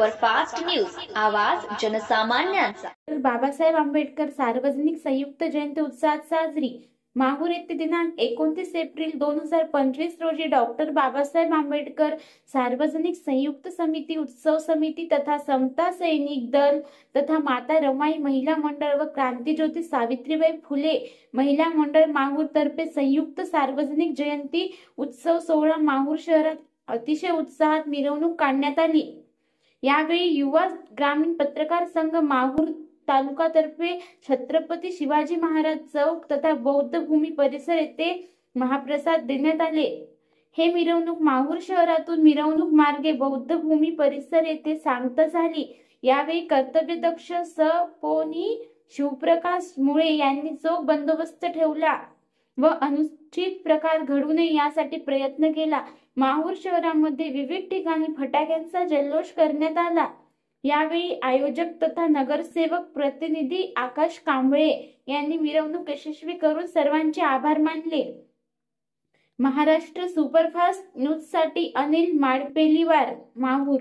Superfast news, आवाज जनसामान्यांचा। बाबासाहेब आंबेडकर सार्वजनिक संयुक्त जयंती उत्साहात साजरी। माहूर येथे दिनांक 29 एप्रिल 2025 रोजी डॉक्टर बाबासाहेब आंबेडकर सार्वजनिक संयुक्त समिती, उत्सव समिती तथा समता सैनिक दल तथा माता रमाई महिला मंडळ व क्रांतिज्योती सावित्रीबाई फुले महिला मंडळ माहूर तर्फे संयुक्त सार्वजनिक जयंती उत्सव सोहळा माहूर शहरात अतिशय उत्साहात मिरवणूक काढण्यात आली। यावेळी युवा ग्रामीण पत्रकार संघ माहूर तालुकातर्फे छत्रपती शिवाजी महाराज चौक तथा बौद्ध भूमी परिसर येथे महाप्रसाद देण्यात आले। हे मिरवणूक माहूर शहरातून मिरवणूक मार्गे बौद्ध भूमी परिसर येथे सांगता झाली। यावेळी कर्तव्यदक्ष सपोनी शिवप्रकाश मुळे यांनी चोख बंदोबस्त ठेवला व अनुचित प्रकार घडू नये यासाठी प्रयत्न केला। माहूर शहरामध्ये विविध ठिकाणी फटाक्यांचा जल्लोष करण्यात आला। यावेळी आयोजक तथा नगरसेवक प्रतिनिधी आकाश कांबळे यांनी मिरवणूक यशस्वी करून सर्वांचे आभार मानले। महाराष्ट्र सुपरफास्ट न्यूज साठी अनिल माडपेलीवार, माहूर।